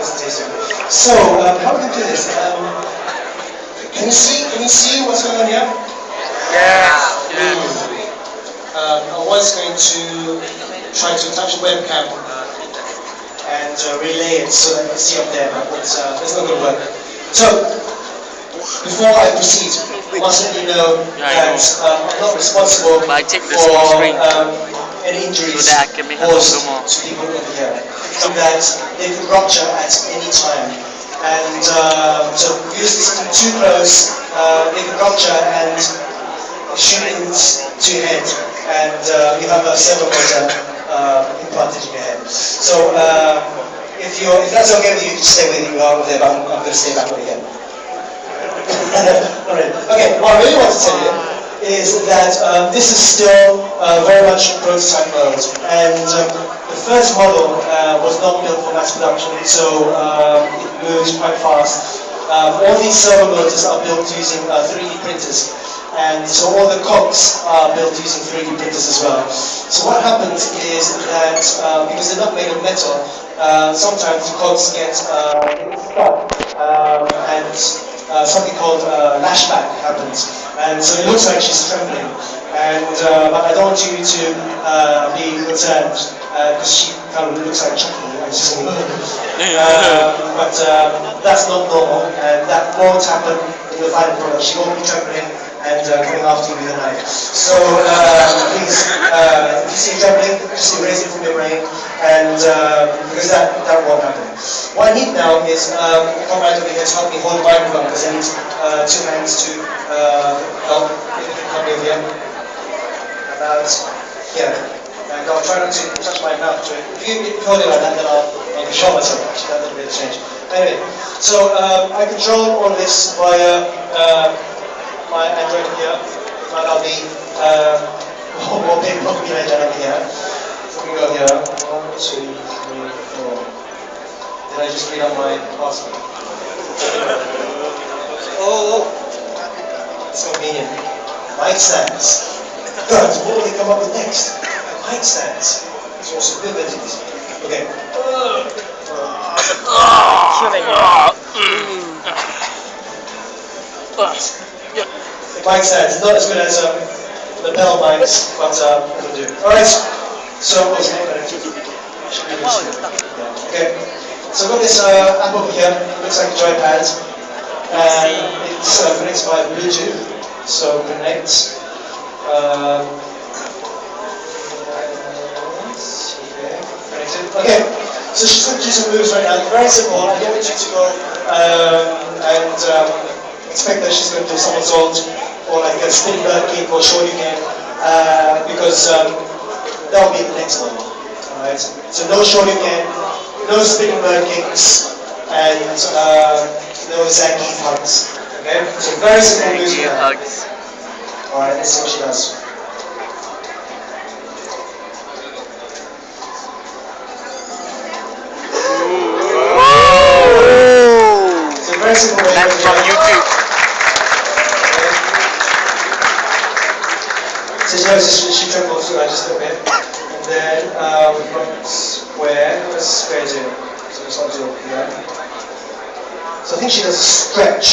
presentation. So, how we can do this? Can you see what's going on here? Yes. I was going to try to touch a webcam and relay it so that you can see up there, but it's not going to work. So, before I proceed, I want to let you know that I'm not responsible for any injuries caused to people over here. That they could rupture at any time. And so if you listen too close, they could rupture and shoot into your head. And you have a servo motor implanted in your head. So if that's okay with you, you can stay with you over there, but I'm going to stay back over here. Alright. Okay, what I really want to tell you is that this is still very much prototype mode, and the first model was not built for mass production, so it moves quite fast. All these servo motors are built using 3D printers, and so all the cogs are built using 3D printers as well. So what happens is that because they're not made of metal, sometimes the cogs get stuck, and something called lashback happens, and so it looks like she's trembling. And but I don't want you to be concerned because she kind of looks like chuckling. And she's going, but that's not normal, and that won't happen in the final product. She won't be trembling and coming after you with a knife. So please, if you see trembling, just erase it from your brain, and because that won't happen. What I need now is a comrade over here to help me hold the microphone, because I need two hands to help me over here. About here. And I'll try not to touch my mouth to it. If you hold it like that, then I'll control myself. Actually, that little bit of change. Anyway, so I control all this via my Android here. I'll be more big populated over here. So we can go here. 1, 2, 3, 4. Did I just read out my password? Oh, it's convenient. Mic stands. Good. What will they come up with next? Mic stands. It's also good entities. Okay. Mic stands. Not as good as the Bell mics, but it'll do. Alright. So, what's next? Okay. So I've got this app over here. It looks like a joypad. And it's connected by Bluetooth. So connect. Okay, so she's going to do some moves right now. Very simple. I don't want you to go and expect that she's going to do somersault or like a spin bird kick or shoryuken, because that will be the next one. Alright, so no shoryuken, no spinning bird kicks, and no Zangief hugs. Okay, so very simple moves. Alright, let's see what she does. It's a very simple way. That's from YouTube. So you notice she trembles just a little bit. And then we've got square. What does square do? So it's not do that. So I think she does a stretch.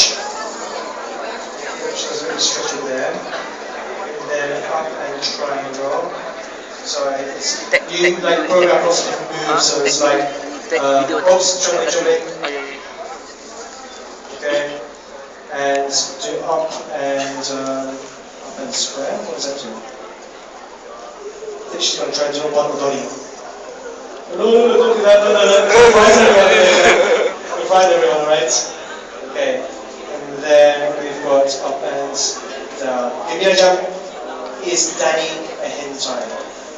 She does a little stretch in there. Then up and triangle. So it's you like program lots of different moves. So it's like oops, jumping. Okay, and do up and square. What does that do? I think she's going to try and do one odori. No, don't do that. We'll find everyone, right? Okay, and then we've got up and down. Give is Danny a hentai?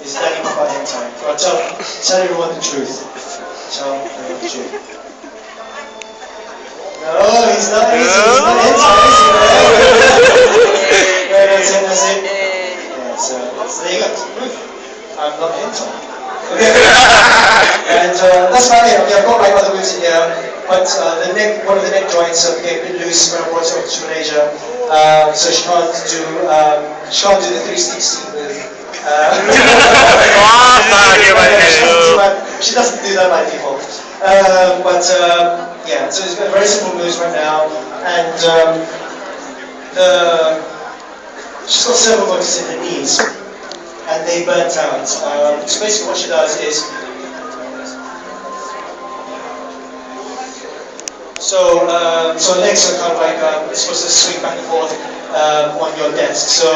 Is Danny Papa hentai? Well, tell everyone the truth. Tell everyone the truth. No, he's not hentai, is he? That's it. Yeah, so there you go. Proof. I'm not hentai. Okay. And that's about it. Okay, I've got like other moves in here, but the neck, one of the neck joints became a bit loose when I brought it over to Malaysia. So she can't do the 360 move. She doesn't do that by default. Yeah, so it's got very simple moves right now, and she's got several motors in her knees, and they burnt out. So basically, what she does is so legs are kind of like it's supposed to swing back and forth on your desk. So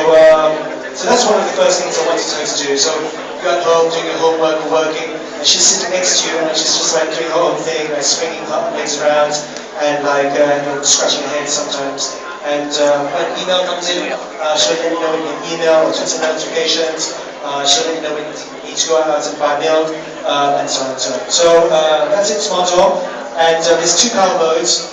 that's one of the first things I wanted her to do. So you're at home doing your homework or working, and she's sitting next to you, and she's just like doing her own thing, like swinging her legs around, and like scratching her head sometimes. And when an email comes in, she'll let you know when you email or Twitter notifications. She'll let you know when you need to go out and buy milk, and so on and so on. So that's it, Smart Door. And there's two power modes.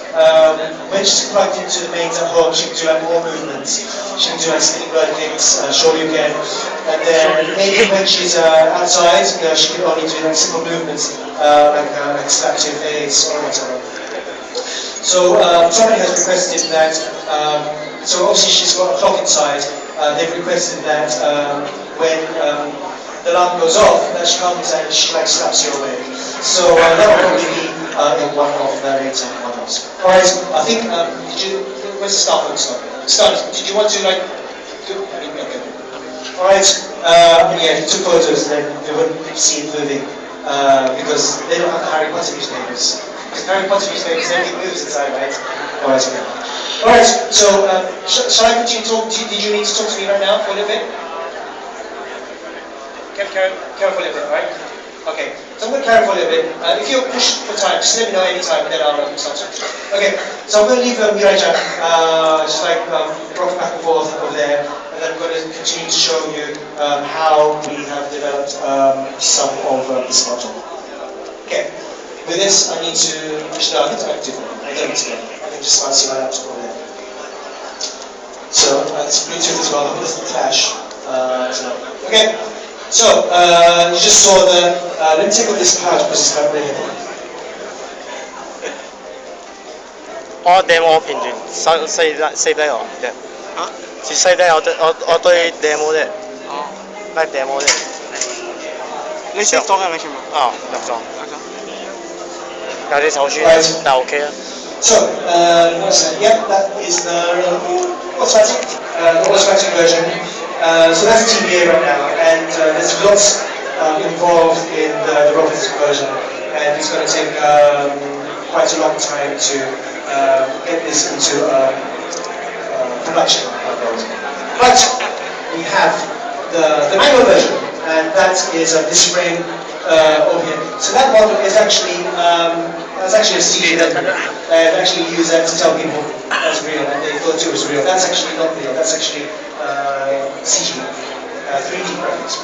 When she's plugged into the mains at home, she can do like more movements. She can do like spinning bird kicks, Shoryuken. And then maybe when she's outside, she can only do like simple movements, like slap to your face or whatever. So somebody has requested that, so obviously she's got a clock inside. They've requested that when the alarm goes off, that she comes and she like slaps you away. So that will probably be in one of the later models. Alright, I think, where's the start from Start, did you want to like, okay. Alright, yeah, if you took photos then you wouldn't see it moving, because they don't have the Harry Potter newspapers. Because Harry Potter newspapers, everything moves inside, right? Alright, okay. Alright, so shall I continue to talk? Did you need to talk to me right now for a little bit? Carry for a little bit, right? Okay, so I'm going to carry for a little bit. If you're pushed for time, just let me know any time, and then I'll start. Okay, so I'm going to leave Mirai-chan just like rock back and forth over there, and then I'm going to continue to show you how we have developed some of this module. Okay, with this I need to, actually no, I think I can do it. I don't need to go. I can just see my laptop over there. So it's Bluetooth as well, it doesn't clash. Okay. So, you just saw the, let me take off this pouch because it's not really here.我 demo 片段save 低我啫，是 save 低我對 demo 啫，咩 demo 啫？你識咗嘅咪全部？啊，入咗，有啲手書，但 OK 啦。So, yeah, that is the automatic version. So that's TBA right now, and there's lots involved in the robotics version, and it's going to take quite a long time to get this into production. But we have the manual version, and that is this frame over here. So that model is actually that's actually a CG rendering. They actually use that to tell people that's real, and they thought it was real. That's actually not real. That's actually CG, 3D graphics.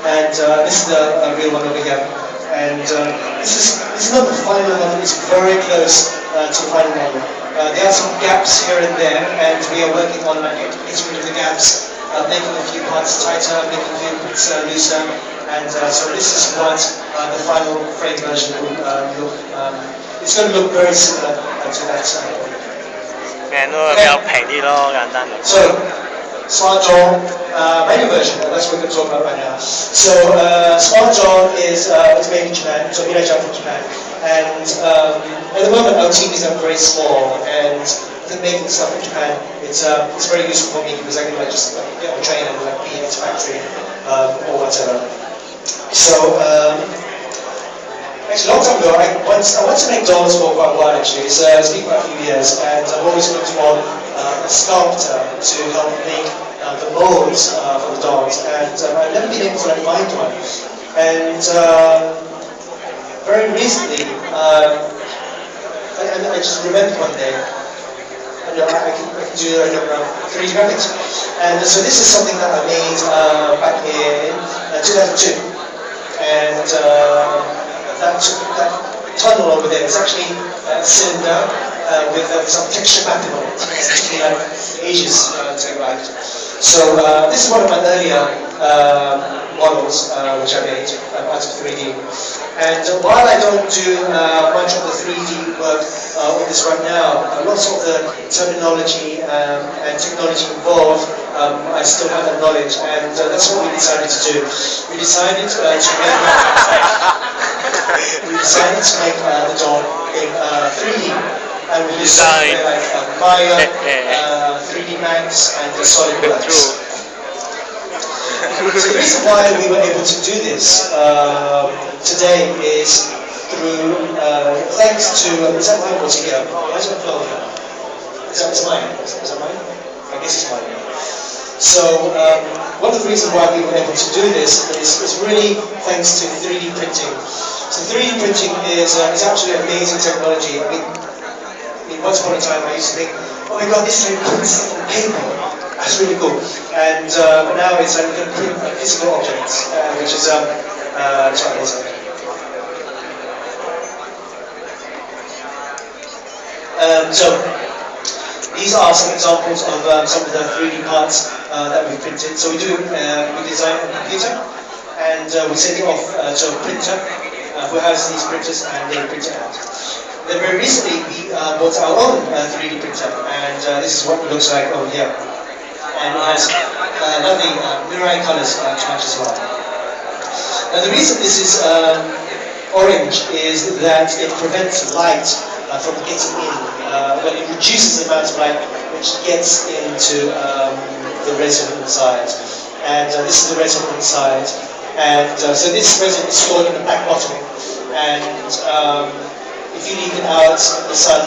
And this is the real one over here. And this is not the final model. It's very close to the final model. There are some gaps here and there, and we are working on getting rid of the gaps, making a few parts tighter, making a few bits looser. And so this is what the final frame version will look. It's going to look very similar to that. So, Smart Jaw manual version, that's what we're going to talk about right now. So, Smart Jaw is made in Japan, so Mirai-chan from Japan. And at the moment, our team is very small, and I think making stuff in Japan, it's very useful for me because I can just get on a train and be in its factory or whatever. So, actually, a long time ago, I wanted to make dolls for quite a while. Actually, it's been quite a few years, and I've always looked for a sculptor to help make the molds for the dolls, and I've never been able to find one. And very recently, I just remembered one day. I can do 3D graphics, and so this is something that I made back in 2002, and that tunnel over there is actually a cylinder with some texture mapping on it. It's actually ages to write. So this is one of my earlier models which I made out of 3D. And while I don't do much of the 3D work all this right now. Lots of the terminology and technology involved, I still have that knowledge, and that's what we decided to do. We decided to make the doll in 3D, and we designed like Maya, 3D Max, and SolidWorks. So the reason why we were able to do this today is through, thanks to, is that mine or is it here? Where's my phone? Is that mine? Is that mine? I guess it's mine. So one of the reasons why we were able to do this is really thanks to 3D printing. So 3D printing is actually amazing technology. I mean, once upon a time I used to think, oh my god, this is like printing stuff on paper. That's really cool. And but now it's like we can print physical objects, which is so these are some examples of some of the 3D parts that we printed. So we design a computer and we send it off to a printer who has these printers and they print it out. Then very recently we bought our own 3D printer, and this is what it looks like over here. And it has lovely Mirai colors to match as well. Now the reason this is orange is that it prevents light from getting in. Well, it reduces the amount of light which gets into the resin inside. And this is the resin inside. And so this resin is stored in the black bottle. And if you leave it out in the sun,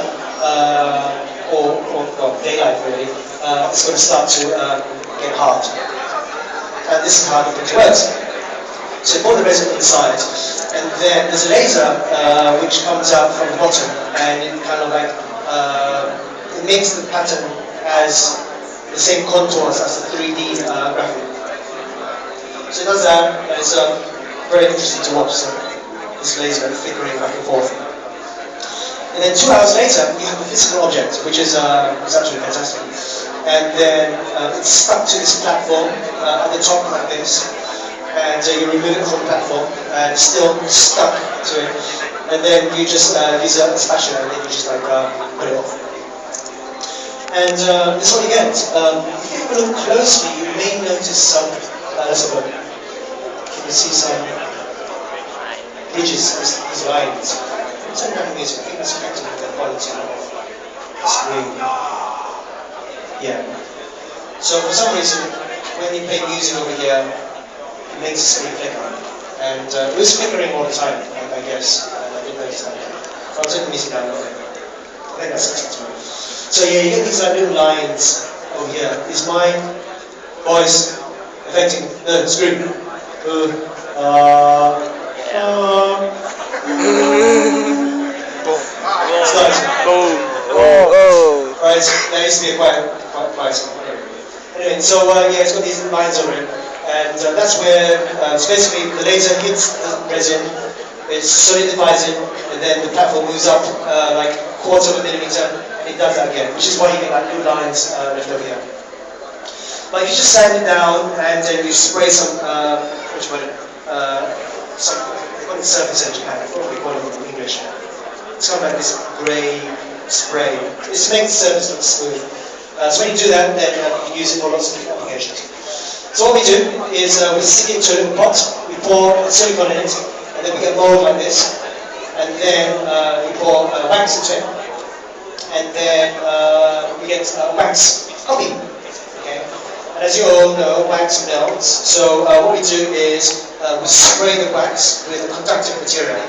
or daylight really, it's going to start to get hard. And this is how the printer works. So you pour the resin inside, and then there's a laser which comes out from the bottom, and it kind of like, it makes the pattern as the same contours as the 3D graphic. So it does that, and it's very interesting to watch, so this laser flickering back and forth. And then 2 hours later, you have a physical object, which is actually fantastic. And then it's stuck to this platform at the top like this. And you remove it from the platform, and it's still stuck to it. And then you just use a spatula, and then you just like put it off. And this is what you get. If you look closely, you may notice some, let's have a look. You can see some bridges, these lines. It's a kind of music. I think that's affecting the quality of the screen. Yeah. So for some reason, when you play music over here, it makes the screen flicker. And it was flickering all the time, I guess. I didn't notice that. So I'll turn the music down a little bit. I think that's acceptable. So yeah, you get these like little lines over here. Is my voice affecting the screen? It's nice. Right, that used to be a quite song. Anyway, so yeah, it's got these lines over it, and that's where so basically the laser hits the resin, it solidifies it, and then the platform moves up like 1/4 millimeter, and it does that again, which is why you get like new lines left over here. But if you just sand it down and then you spray some, what you call it, they call it surface in Japan, I forgot what we call it in English. It's kind of like this grey spray. It's to make the surface look smooth. So when you do that, then you can use it for lots of different applications. So what we do is we stick it into a pot, we pour silicone in it, and then we get a mold like this, and then we pour wax into it, and then we get wax copy. Okay? And as you all know, wax melts. So what we do is we spray the wax with a conductive material.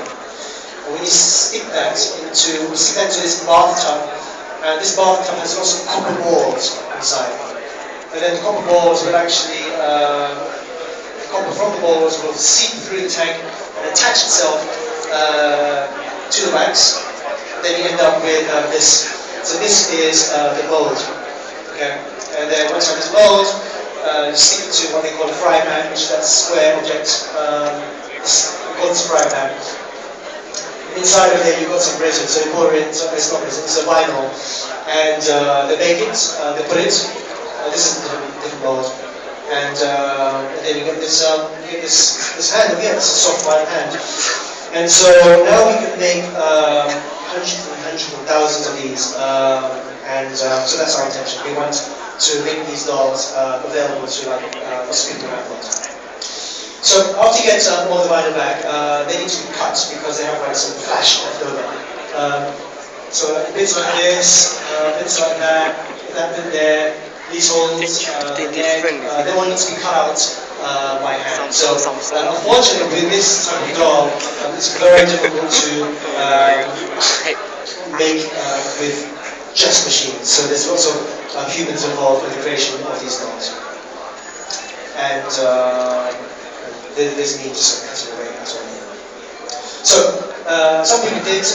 And when you stick that into this bathtub, and this bathtub has lots of copper balls inside. And then the copper balls will actually, the copper from the balls will seep through the tank and attach itself to the wax. And then you end up with this. So this is the mold. Okay? And then once you have this mold, you stick it to what they call a fry pan, which is that square object. We call this fry pan. Inside of here you've got some resin, so you pour it in, so it's not resin, it's a vinyl, and they bake it, they put it, this is a different mold, and then you get this hand again, it's a soft white hand. And so now we can make kind hundreds of thousands of these, so that's our intention. We want to make these dolls available to lots of people around the world. So after you get all divided back, they need to be cut because they have some flash left over. So bits like this, bits like that bit there, these holes, the neck, they all need to be cut out by hand. So unfortunately with this type of doll, it's very difficult to make with just machines. So there's lots of humans involved in the creation of these dolls. And there's need to cut it away as well. So some people did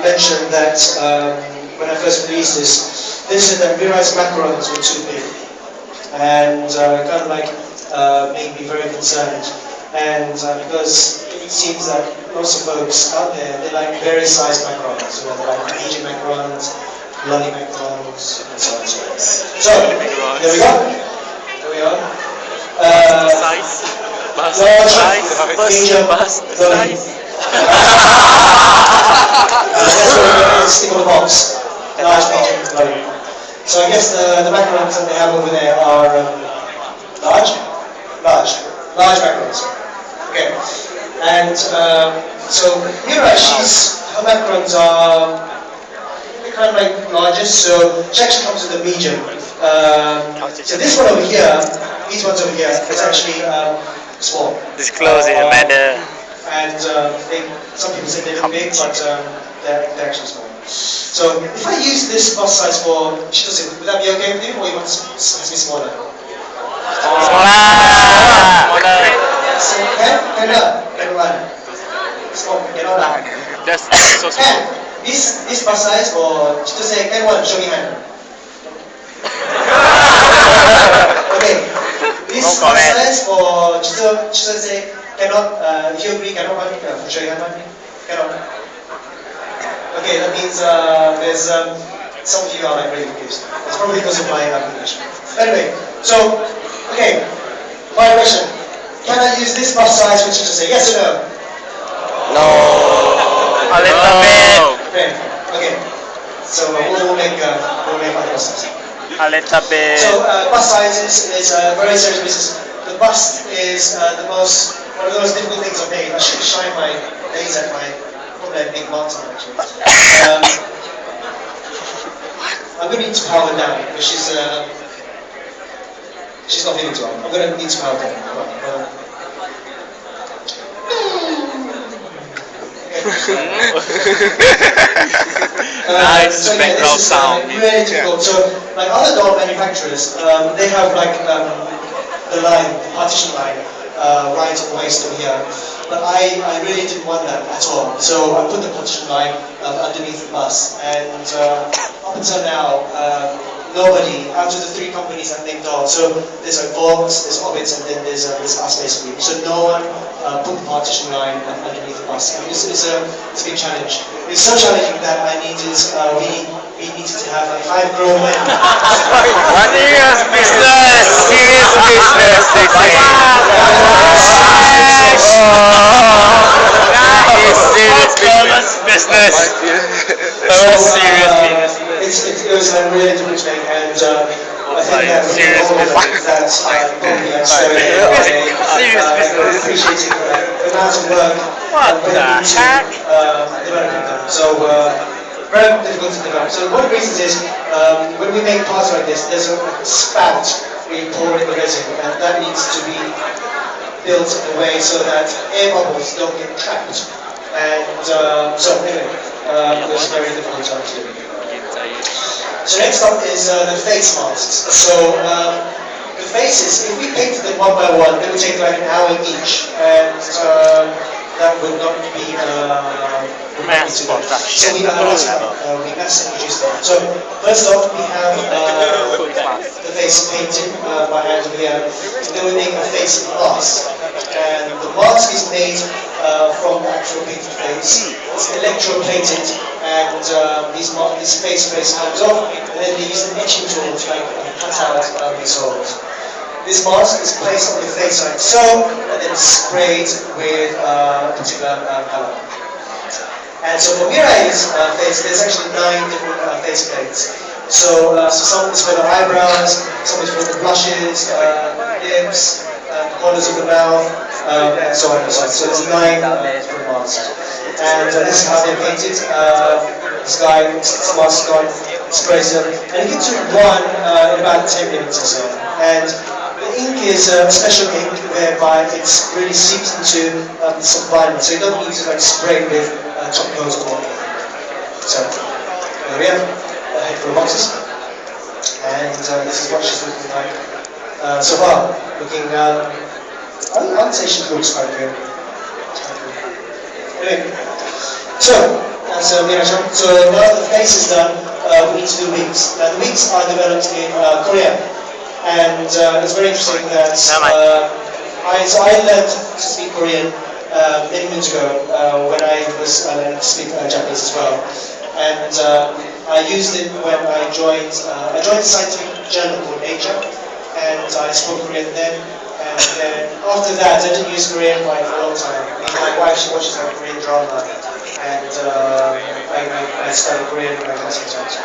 mention that when I first released this, they said that Mirai's macarons were too big, and kind of made me very concerned. And because it seems that lots of folks out there, they like various sized macarons. So they like medium macarons, bloody macarons, and so on and so forth. So there we go. There we are. Size. Large, Medium, size. That's what we're going to stick on the box. Large, medium, bloody. So I guess the macarons that they have over there are large macarons. Okay. And so Mirai, her macarons are kind of largest, so she actually comes with a medium. So this one over here, these ones over here, is actually small. Disclose it, matter. And some people say they look big, but they're actually small. So if I use this bust size for Chitose, would that be okay with you, or you want it to be smaller? Smaller. That's so small. And this bust size for Chitose, can one show me hand? Okay. This bust size for Chitose cannot, if you agree, cannot one, for show you hand one? Cannot. Okay, that means there's some of you are really confused. It's probably because of my application. Anyway, so, okay, my question. Can I use this bust size for Chitose? Yes or no? No. A little bit. Okay. So we'll make other bust size. A little bit. So bust size is a very serious business. The bust is one of the most difficult things I've made. I should shine my laser at my big mountain actually. I'm going to need to power down because she's not feeling too well. I'm going to need to power down. Nice background sound. Really difficult. So, like other doll manufacturers, they have the line, the partition line, right on the waist over here. But I really didn't want that at all. So I put the partition line underneath the bus, and up until now, nobody out of the 3 companies that make dolls. So there's Vox, there's Orbit, and then there's us basically. So no one put the partition line underneath the bus. I mean, it's a big challenge. It's so challenging that I needed we needed to have 5 grown men. Serious business. Serious business. Serious business. It was a really difficult thing, and I think that serious business. Probably appreciating the amount of work What the heck? Developing them. So very difficult to develop. So one of the reasons is when we make parts like this, there's a spout we pour in the resin, and that needs to be built in a way so that air bubbles don't get trapped. And so anyway, it was very difficult to do. So next up is the face masks. So the faces, if we painted them one by one, it would take like an hour each, and that would not be Mass production. So we mass produce them. So first off, we have the face painted by hand here, and then we make a face mask. And the mask is made from the actual painted face. It's electroplated, and this face comes off, and then they use an etching tool to cut out these holes. This mask is placed on the face like so, and then sprayed with a particular color. And so for Mirai's face, there's actually 9 different face plates. So some is for the eyebrows, some is for the blushes, lips, corners of the mouth, and so on and so on. So there's 9 different masks. And this is how they're painted. This guy sticks the mask on, sprays them, and you get to one in about 10 minutes or so. And the ink is a special ink whereby it really seeps into some vinyl, so you don't need to like spray with top coat or whatnot. So there we have a head full of boxes, and this is what she's looking like so far. Looking, I'd say she looks quite good. Anyway, so that's Mira-chan. So now that the face is done, we need to do wigs. Now the wigs are developed in Korea. And it's very interesting that I learned to speak Korean many moons ago when I was learning to speak Japanese as well. And I used it when I joined a scientific journal called Nature, and I spoke Korean then. And then after that, I didn't use Korean for a long time. I mean, my wife, she watches like Korean drama, and I study Korean when I was sometimes.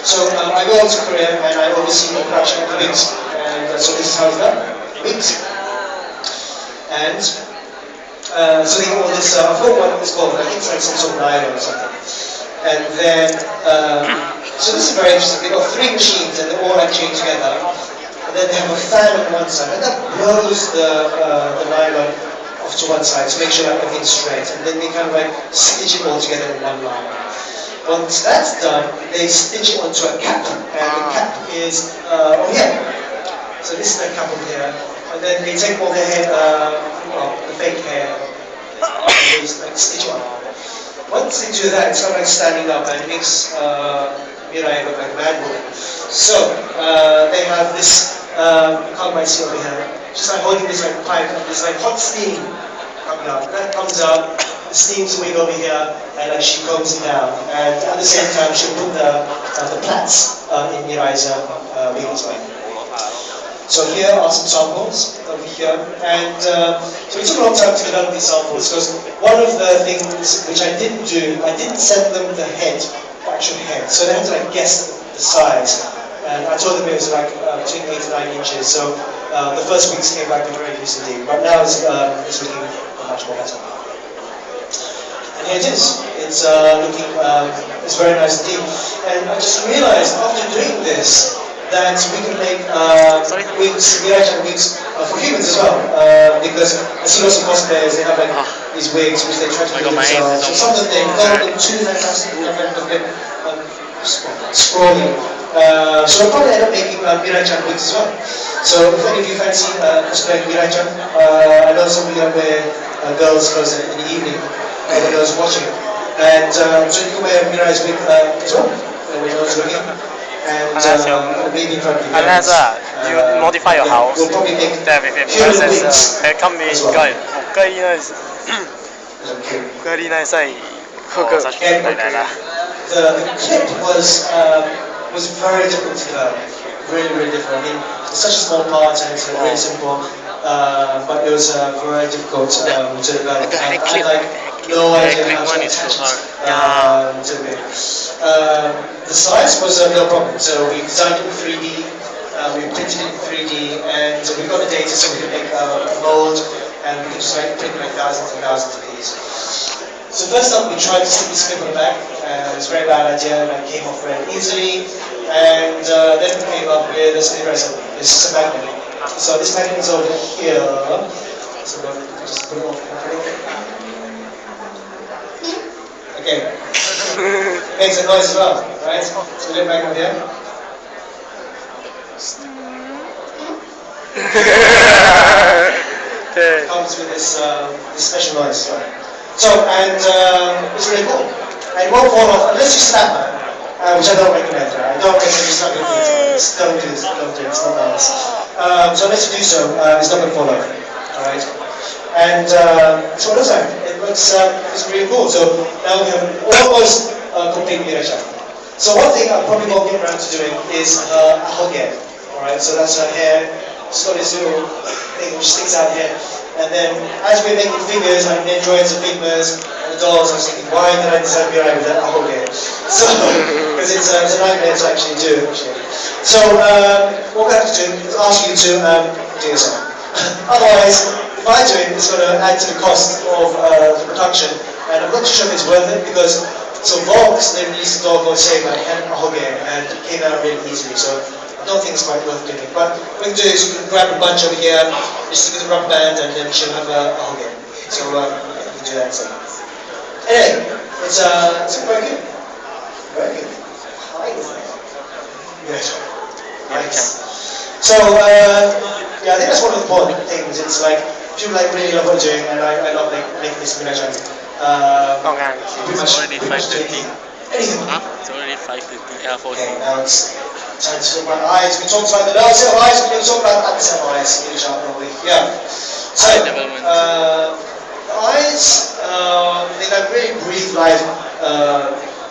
So I go to Korea and I oversee the production of the wigs. And so this is how it's done, wigs. And so they have all this, I forgot what it's called, I think it's like some sort of nylon or something. And then, so this is very interesting. They've got 3 machines and they're all like chained together. And then they have a fan on one side, and that blows the nylon off to one side to make sure that everything's straight. And then they kind of like stitch it all together in one line. Once that's done, they stitch it onto a cap, and the cap is over here. So this is the cap over here, and then they take all the hair, the fake hair, and they just like stitch it on. Once they do that, it's kind of like standing up, and it makes Mirai look like a mad woman. So they have this, you can't quite see over here, just like holding this like pipe, and there's like hot steam coming out. That comes out. The steam's wing over here, and she combs it down. And at the same time, she'll put the plaits in Mirai's wig as well. So here are some samples over here, and so it took a long time to develop these samples because one of the things which I didn't do, I didn't send them the head, the actual head. So they had to like guess the size. And I told them it was like between 8 to 9 inches. So the first wigs came back very loose indeed, but now it's looking much more better. And here it is. It's looking, it's very nice indeed. And I just realized after doing this that we can make wigs, Mirai-chan wigs for humans as well. Because I see lots of cosplayers, they have like these wigs which they try to do themselves. So some of them they go into fantastic, kind of bit sprawling. So I'll probably end up making Mirai-chan wigs as well. So if any of you fancy cosplaying Mirai-chan, I know some of you wear girls' clothes in the evening. When I was watching, and so you can wear Mirai's wig as well when I was looking, and maybe in front of you. Unless you modify your house, we'll probably make human wigs come in as well. 北海道是北海道さいここ The clip was very difficult to develop, really difficult. I mean, it's such a small part and it's really simple, but it was very difficult to develop. I had like no idea how to attach it to the wig. The size was no problem, so we designed it in 3D, we printed it in 3D, and we got the data so we could make a mold, and we could just like print like thousands and thousands of these. So first up we tried to stick this clip on the back, it was a very bad idea, and it came off very easily, and then we came up with this resin. This is a magnet. So this magnet is over here, so we'll just put it off properly. Okay. Makes a noise as well, right? So we get back over here. Comes with this special noise. So, and it's really cool. And it won't fall off unless you snap it, which I don't recommend. I don't recommend you snap your feet. Don't do this, it's not nice. So unless you do so, it's not going to fall off. Alright? And so what looks like? It looks it's really cool. So now we have almost complete Mirai-chan. So one thing I probably won't get around to doing is her hoge. Alright, so that's her hair it's got this little thing which sticks out here. And then as we're making figures, I'm enjoying some figures and the dolls, I was thinking, why did I decide to be right with that whole game? So, because it's a nightmare to actually do, actually. So, what we have to do is ask you to do yourself. Otherwise, if I do it, it's going to add to the cost of the production, and I'm not sure if it's worth it, because so Vox, they released a doll called Saber and Ahoge, and it came out really easily, so I don't think it's quite worth doing. But what you can do is you can grab a bunch over here, just stick it in a rubber band, and then she'll have a Ahoge. So you can do that. So. Anyway, it's very good. Very good. Yes. Nice. So, yeah, I think that's one of the important things. It's like, people like really love what you're doing, and I love making this miniature. ออกงาน Pretty much, already pretty much 5:30. anything. It's already 5:30. Yeah, 14. Okay, now it's time to talk about eyes. We talked about the lower set of eyes, we're going to talk about the upper set of eyes, which are probably, yeah. So, Eye development. the eyes, they like really breathe life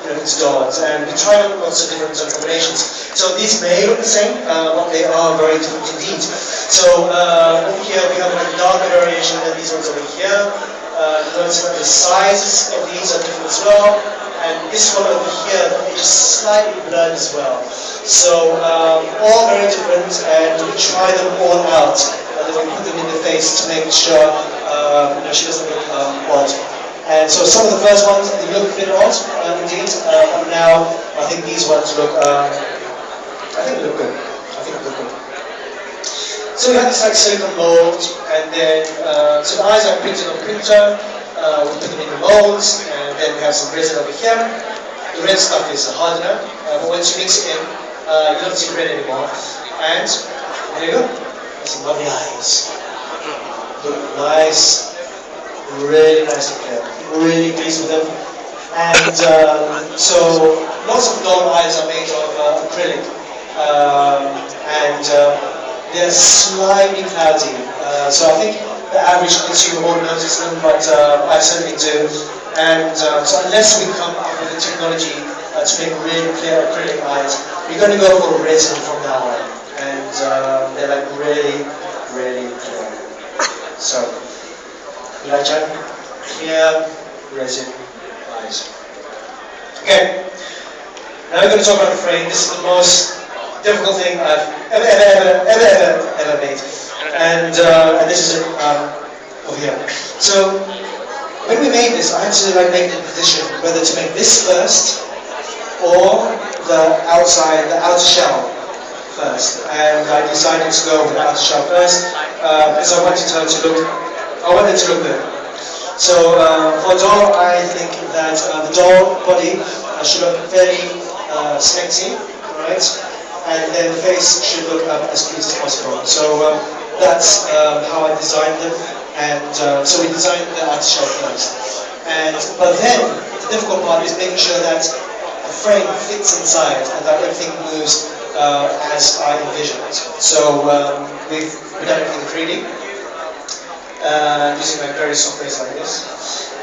into dolls, and we try out lots of different combinations. So these may look the same, but they are very different indeed. So over here we have like a darker variation than these ones over here. Notice that the sizes of these are different as well. And this one over here is slightly blurred as well. So all very different, and we try them all out, and then we put them in the face to make sure she doesn't look odd. And so some of the first ones they look a bit odd, indeed. But now I think these ones look. I think they look good. So we have this like silicone mold, and then so the eyes are printed on the printer. We put them in the molds, and then we have some resin over here. The red stuff is a hardener, but once you mix it in, you don't see red anymore. And there you go. That's some lovely eyes. Look nice, really nice and clear. Really pleased with them. And so lots of doll eyes are made of acrylic, and they're slightly cloudy. So I think the average consumer won't notice them, but I certainly do. And so unless we come up with the technology to make really clear acrylic eyes, we're going to go for resin from now on. And they're like really, really clear. So, you like that? Clear resin eyes. Okay. Now we're going to talk about the frame. This is the most difficult thing I've ever made. And this is it over here. So when we made this, I had to make the decision whether to make this first or the outer shell first. And I decided to go with the outer shell first because I wanted her to look good. So for a doll, I think that the doll body should look fairly sexy, right? And then the face should look as cute as possible. So that's how I designed them, and so we designed the outer shell first. But then the difficult part is making sure that the frame fits inside and that everything moves as I envisioned. So we've done everything 3D using like very soft base like this.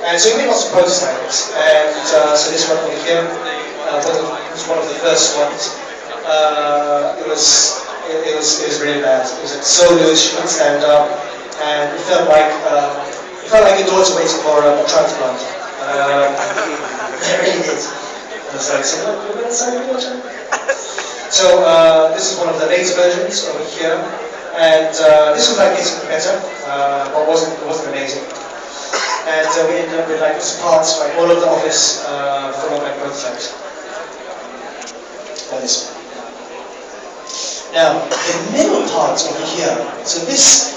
And so we made lots of prototypes. And so this one over here was one of the first ones. It was really bad. It was like so loose, she couldn't stand up, and it felt like a daughter waiting for a transplant. It really did. I was like, so look inside your daughter. So this is one of the later versions over here, and this was like getting better, but wasn't amazing. And we ended up with like this parts, like all of the office full of like prototypes. Like this one. Now, the middle part over here, so this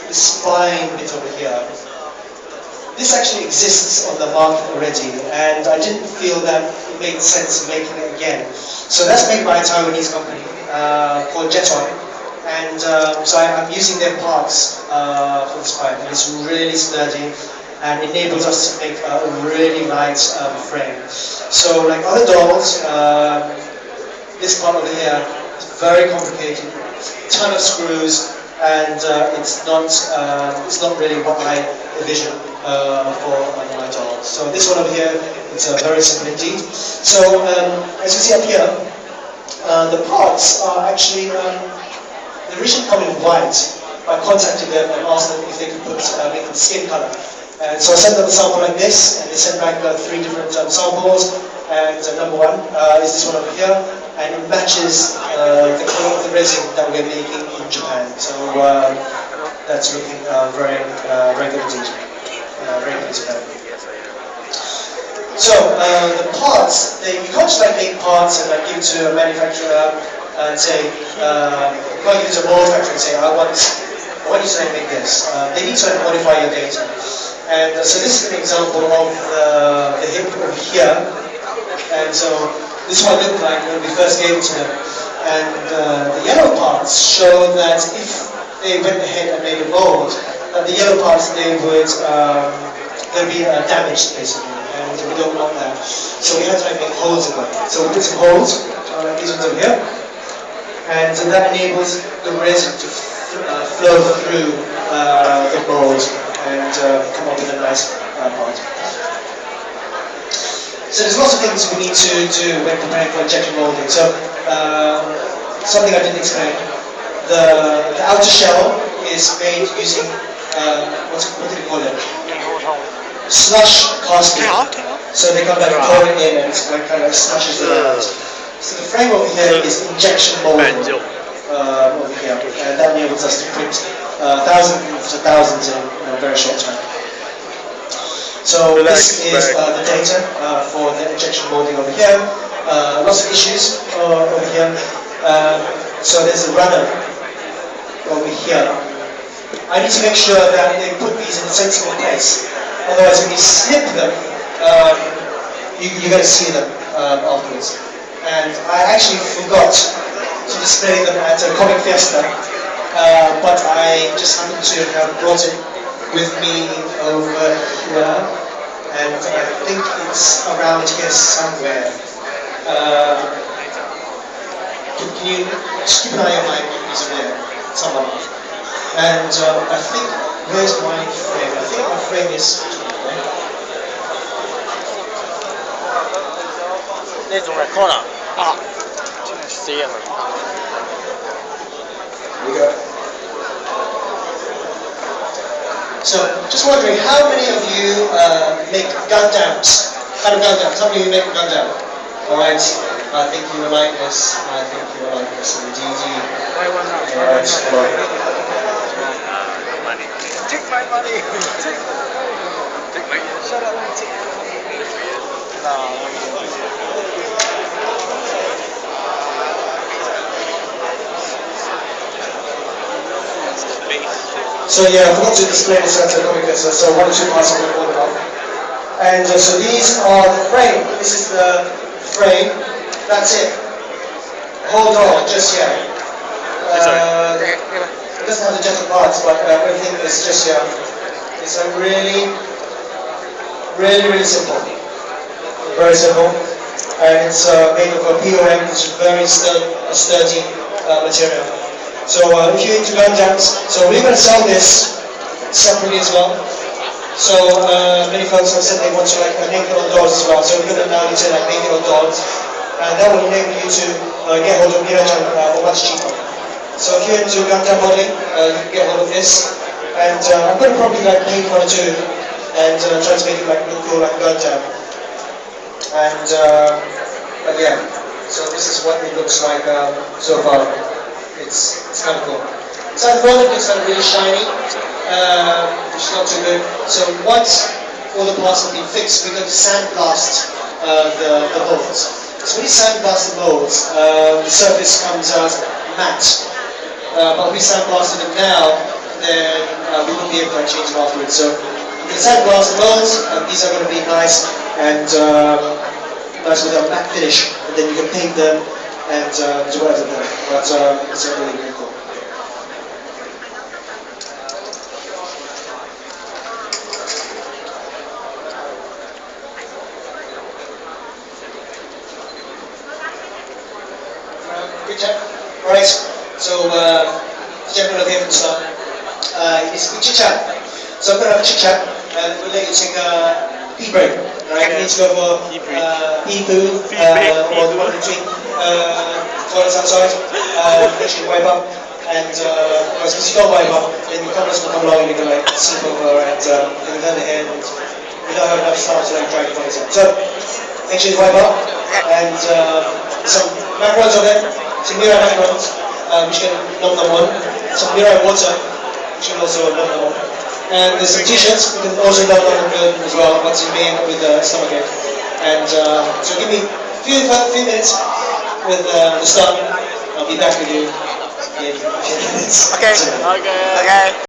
spine bit over here, this actually exists on the market already, and I didn't feel that it made sense making it again. So that's made by a Taiwanese company called Jeton, and so I'm using their parts for the spine, and it's really sturdy and enables us to make a really light frame. So like other dolls, this part over here is very complicated, ton of screws, and it's not really what I envision for my doll. So this one over here, it's very simple indeed. So as you see up here, the parts are actually They originally come in white. I contacted them and asked them if they could make it skin color. And so I sent them a sample like this, and they sent back 3 different samples. And number 1 is this one over here, and it matches the color of the resin that we're making in Japan. So that's looking very good indeed. Very good indeed. So the parts, you can't just like make parts and like give it to a manufacturer and say, you can't give it to a mold factory and say, I want you to make this. They need to modify your data. And so this is an example of the hip over here. And so this is what it looked like when we first gave it to them. And the yellow parts show that if they went ahead and made a mold, the yellow parts, they'll be damaged basically. And we don't want that. So we have to make holes in them. So we put some holes, like these ones over here, and that enables the resin to flow through the mold and come up with a nice part. So there's lots of things we need to do when preparing for injection molding. So something I didn't explain. The outer shell is made using, what do you call it? Slush casting. So they come back and pour it in and it's kind of slushes it out. So the frame over here is injection molding over here, and that enables us to print thousands and thousands in a very short time. So this is the data for the injection molding over here. Lots of issues over here. So there's a runner over here. I need to make sure that they put these in a sensible place. Otherwise, when you snip them, you're going to see them afterwards. And I actually forgot to display them at a Comic Fiesta, but I just happened to have brought it with me over here, and I think it's around here somewhere. Can you just keep an eye on my piece of there, someone? And I think, where's my frame? I think my frame is... 呢仲係 corner 啊，死人啦！ So, just wondering, how many of you make Gundams? Kind of Gundams. How many of you make a Gundam? Alright, I think you will like this. I think you will like this indeed. Alright, Money. Take my money! Take my Shut up! So yeah, I forgot to display this at the Comic Fiesta, so 1 or 2 parts I'm going to order off. And so these are the frame. This is the frame. That's it. Hold on, just here. It doesn't have the gentle parts, but everything is just here. It's really simple. Very simple. And it's made of a POM, which is very sturdy material. So if you're into Gundams, so we're going to sell this separately as well. So many folks have said they want to like make it on dolls as well. So we're going to now need to like make it on dolls, and that will enable you to get hold of Mirajan for much cheaper. So if you're into Gundam modeling, you can get hold of this. And I'm going to probably like paint 1 or 2 and try to make it like look cool like Gundam. And but yeah, so this is what it looks like so far. It's kind of cool. So the front looks kind of really shiny, which is not too good. So once all the parts have been fixed, we're going to sandblast the molds. So when you sandblast the molds, the surface comes out matte. But if we sandblasted it now, then we won't be able to change them afterwards. So you can sandblast the molds, and these are going to be nice and nice with a matte finish, and then you can paint them and do whatever with them. But it's really, really cool. Good job. Alright, so gentleman over here from the start. It's a chit chat. So I'm going to have a chit chat and we'll let you take a pee break. Right? You need to go for pee poo or the one between toilets outside. Make sure you wipe up. And because you don't wipe up, then the comments will come along and you can like sleep over and you can turn the head and you don't have enough time to like try to find it. So make sure you wipe up and some macarons on there, some mirai macarons, which can nom nom on, some mirai water, which can also nom nom on. And there's some t-shirts, you can also nom nom on good as well, once you've been with the stomachache. And so give me a few minutes with the stuff. I'll be back with you in a few minutes. Okay. Okay.